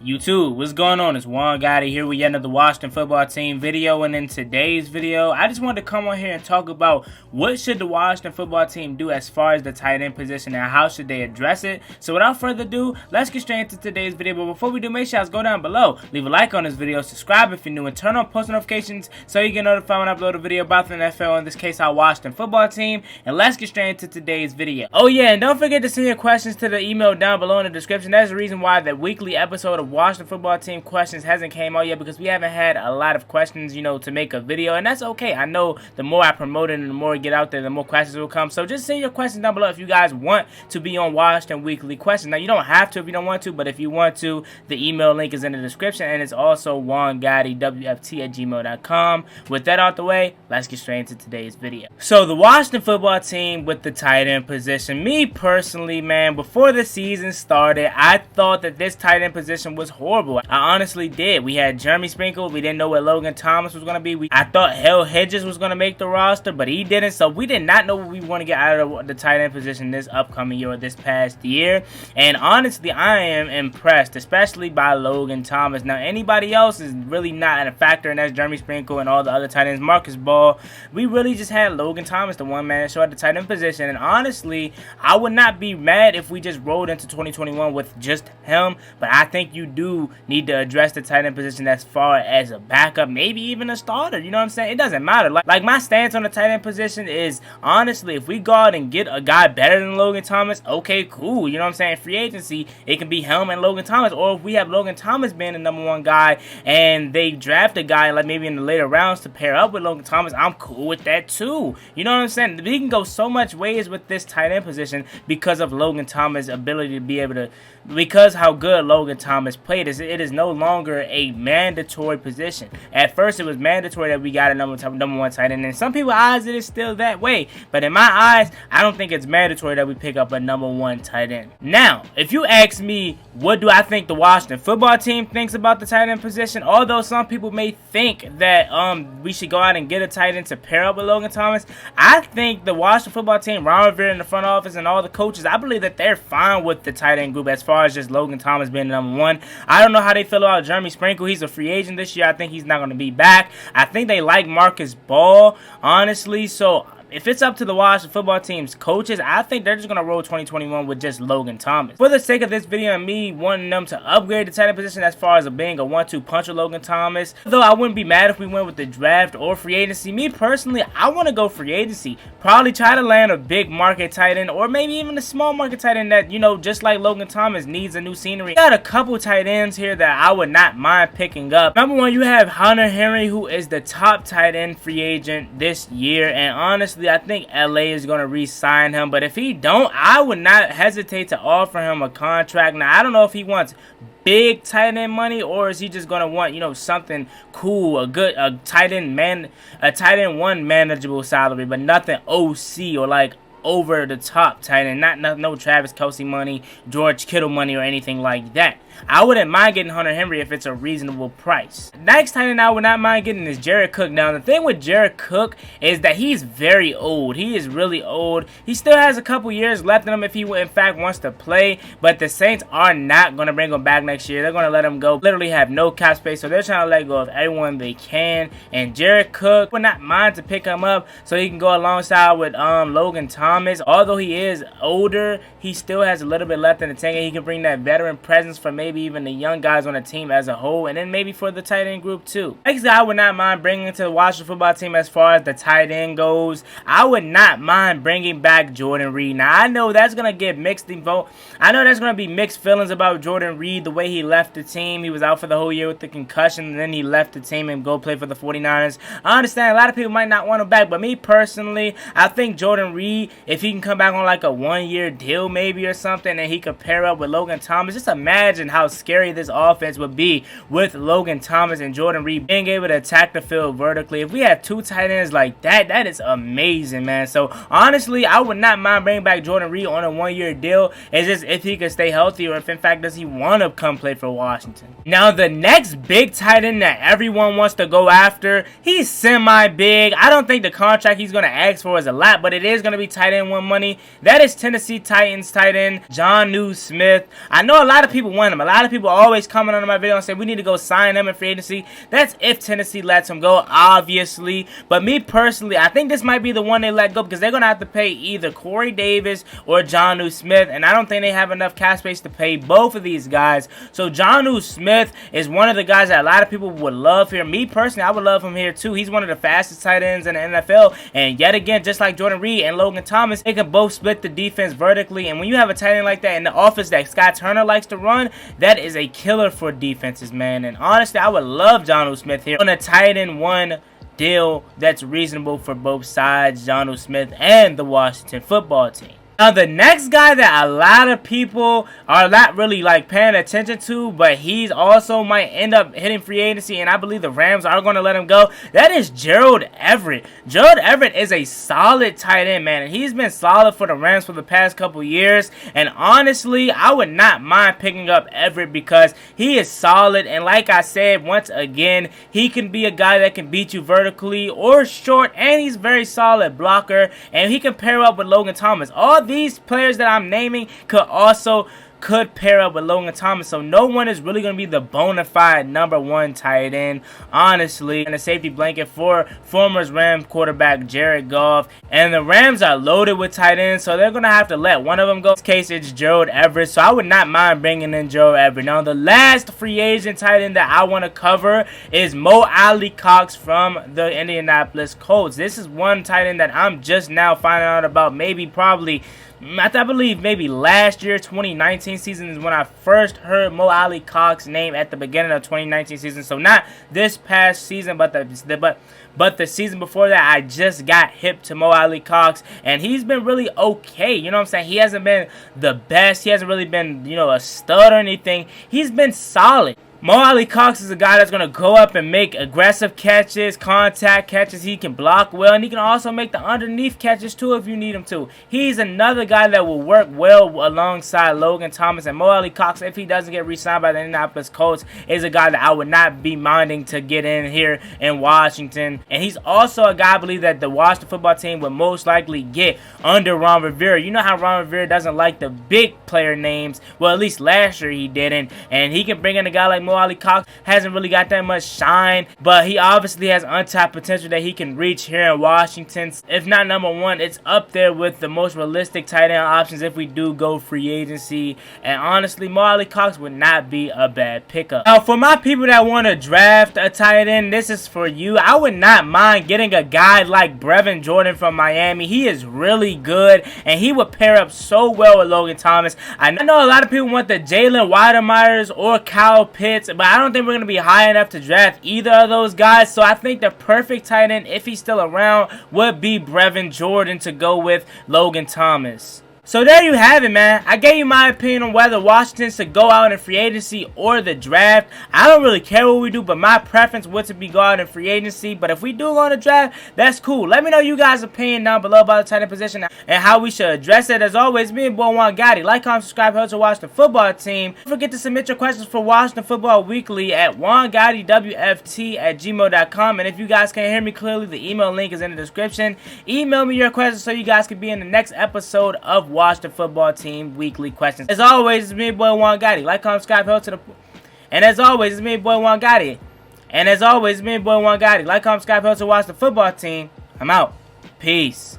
YouTube, what's going on? It's Juan Gotti here with yet another Washington football team video, and in today's video, I just wanted to come on here and talk about what should the Washington football team do as far as the tight end position and how should they address it. So without further ado, let's get straight into today's video. But before we do, make sure you guys go down below, leave a like on this video, subscribe if you're new, and turn on post notifications so you get notified when I upload a video about the NFL, in this case our Washington football team. And let's get straight into today's video. Oh yeah, and don't forget to send your questions to the email down below in the description. That's the reason why the weekly episode of Washington football team questions hasn't came out yet, because we haven't had a lot of questions, to make a video, and that's okay. I know the more I promote it and the more it get out there, the more questions will come. So just send your questions down below if you guys want to be on Washington weekly questions. Now you don't have to if you don't want to, but if you want to, the email link is in the description, and it's also juangottiwft@gmail.com. With that out the way, let's get straight into today's video. So the Washington football team with the tight end position, me personally, man, before the season started, I thought that this tight end position was horrible. I honestly did. We had Jeremy Sprinkle. We didn't know what Logan Thomas was going to be. I thought Hell Hedges was going to make the roster, but he didn't. So we did not know what we want to get out of the tight end position this upcoming year or this past year. And honestly, I am impressed, especially by Logan Thomas. Now, anybody else is really not a factor, and that's Jeremy Sprinkle and all the other tight ends. Marcus Ball. We really just had Logan Thomas, the one-man show at the tight end position. And honestly, I would not be mad if we just rolled into 2021 with just him. But I think you do need to address the tight end position as far as a backup, maybe even a starter. You know what I'm saying? It doesn't matter. Like my stance on the tight end position is, honestly, if we go out and get a guy better than Logan Thomas, okay, cool. You know what I'm saying? Free agency, it can be him and Logan Thomas. Or if we have Logan Thomas being the #1 guy and they draft a guy like maybe in the later rounds to pair up with Logan Thomas, I'm cool with that too. You know what I'm saying? We can go so much ways with this tight end position because of Logan Thomas' ability to be able to, because how good Logan Thomas played. It is no longer a mandatory position. At first, it was mandatory that we got a #1 tight end. And in some people's eyes, it is still that way. But in my eyes, I don't think it's mandatory that we pick up a #1 tight end. Now, if you ask me, what do I think the Washington football team thinks about the tight end position? Although some people may think that we should go out and get a tight end to pair up with Logan Thomas, I think the Washington football team, Ron Rivera in the front office and all the coaches, I believe that they're fine with the tight end group as far as just Logan Thomas being the #1. I don't know how they feel about Jeremy Sprinkle. He's a free agent this year. I think he's not going to be back. I think they like Marcus Ball, honestly. So if it's up to the Washington football team's coaches, I think they're just going to roll 2021 with just Logan Thomas. For the sake of this video and me wanting them to upgrade the tight end position as far as being a 1-2 punch with Logan Thomas, though I wouldn't be mad if we went with the draft or free agency. Me personally, I want to go free agency. Probably try to land a big market tight end or maybe even a small market tight end that, just like Logan Thomas, needs a new scenery. We got a couple tight ends here that I would not mind picking up. #1, you have Hunter Henry, who is the top tight end free agent this year, and honestly, I think LA is going to re-sign him, but if he don't, I would not hesitate to offer him a contract. Now, I don't know if he wants big tight end money, or is he just going to want, something cool, a tight end 1 manageable salary, but nothing OC or like over the top tight end, no Travis Kelce money, George Kittle money, or anything like that. I wouldn't mind getting Hunter Henry if it's a reasonable price. Next tight end I would not mind getting is Jared Cook. Now, the thing with Jared Cook is that he's very old. He is really old. He still has a couple years left in him if he in fact wants to play, but the Saints are not going to bring him back next year. They're going to let him go. Literally have no cap space, so they're trying to let go of everyone they can. And Jared Cook would not mind to pick him up so he can go alongside with Logan Thomas. Although he is older, he still has a little bit left in the tank, and he can bring that veteran presence for maybe even the young guys on the team as a whole, and then maybe for the tight end group too. Next guy I would not mind bringing to the Washington football team as far as the tight end goes, I would not mind bringing back Jordan Reed. Now, I know that's going to get mixed vote. I know there's going to be mixed feelings about Jordan Reed, the way he left the team. He was out for the whole year with the concussion, and then he left the team and go play for the 49ers. I understand a lot of people might not want him back, but me personally, I think Jordan Reed, if he can come back on like a 1-year deal maybe or something, and he could pair up with Logan Thomas, just imagine how scary this offense would be with Logan Thomas and Jordan Reed being able to attack the field vertically. If we have 2 tight ends like that, that is amazing, man. So honestly, I would not mind bringing back Jordan Reed on a 1-year deal. It's just if he could stay healthy, or if in fact does he want to come play for Washington. Now, the next big tight end that everyone wants to go after, he's semi-big. I don't think the contract he's going to ask for is a lot, but it is going to be tight end 1 money. That is Tennessee Titans tight end Jonnu Smith. I know a lot of people want him. him. A lot of people always comment on my video and say we need to go sign him in free agency. That's if Tennessee lets him go, obviously. But me personally, I think this might be the one they let go because they're going to have to pay either Corey Davis or Jonnu Smith. And I don't think they have enough cap space to pay both of these guys. So Jonnu Smith is one of the guys that a lot of people would love here. Me personally, I would love him here too. He's one of the fastest tight ends in the NFL. And yet again, just like Jordan Reed and Logan Thomas, they can both split the defense vertically. And when you have a tight end like that in the offense that Scott Turner likes to run, that is a killer for defenses, man. And honestly, I would love Jonnu Smith here on a tight end one deal that's reasonable for both sides, Jonnu Smith and the Washington football team. Now, the next guy that a lot of people are not really like paying attention to, but he's also might end up hitting free agency, and I believe the Rams are going to let him go, that is Gerald Everett. Gerald Everett is a solid tight end, man, and he's been solid for the Rams for the past couple years, and honestly, I would not mind picking up Everett because he is solid, and like I said, once again, he can be a guy that can beat you vertically or short, and he's very solid blocker, and he can pair up with Logan Thomas. All these players that I'm naming could pair up with Logan Thomas, so no one is really going to be the bona fide #1 tight end, honestly. And a safety blanket for former Rams quarterback Jared Goff. And the Rams are loaded with tight ends, so they're going to have to let one of them go. In this case, it's Gerald Everett, so I would not mind bringing in Gerald Everett. Now, the last free agent tight end that I want to cover is Mo Alie-Cox from the Indianapolis Colts. This is one tight end that I'm just now finding out about, I believe maybe last year, 2019 season is when I first heard Mo Alie-Cox's name at the beginning of 2019 season. So not this past season, but the season before that, I just got hip to Mo Alie-Cox, and he's been really okay. You know what I'm saying? He hasn't been the best. He hasn't really been, a stud or anything. He's been solid. Mo Alie-Cox is a guy that's going to go up and make aggressive catches, contact catches. He can block well, and he can also make the underneath catches too if you need him to. He's another guy that will work well alongside Logan Thomas. And Mo Alie-Cox, if he doesn't get re-signed by the Indianapolis Colts, is a guy that I would not be minding to get in here in Washington. And he's also a guy I believe that the Washington football team would most likely get under Ron Rivera. You know how Ron Rivera doesn't like the big player names. Well, at least last year he didn't. And he can bring in a guy like Mo Alie-Cox. Hasn't really got that much shine, but he obviously has untapped potential that he can reach here in Washington. If not #1, it's up there with the most realistic tight end options if we do go free agency. And honestly, Mo Alie-Cox would not be a bad pickup. Now, for my people that want to draft a tight end, this is for you. I would not mind getting a guy like Brevin Jordan from Miami. He is really good, and he would pair up so well with Logan Thomas. I know a lot of people want the Jalen Wydermeyers or Kyle Pitts, but I don't think we're going to be high enough to draft either of those guys. So I think the perfect tight end, if he's still around, would be Brevin Jordan to go with Logan Thomas. So there you have it, man. I gave you my opinion on whether Washington should go out in free agency or the draft. I don't really care what we do, but my preference would to be go out in free agency. But if we do go on the draft, that's cool. Let me know you guys' opinion down below about the tight end position and how we should address it. As always, me and boy Juan Gotti. Like, comment, subscribe, help to watch the football team. Don't forget to submit your questions for Washington Football Weekly at juangottiwft@gmail.com. And if you guys can't hear me clearly, the email link is in the description. Email me your questions so you guys can be in the next episode of Washington Football Team Weekly Questions. As always, it's me, boy Juan Gotti. Like, comment, subscribe, help to the. And as always, it's me, boy Juan Gotti. And as always, it's me, boy Juan Gotti. Like, comment, subscribe, help to watch the football team. I'm out. Peace.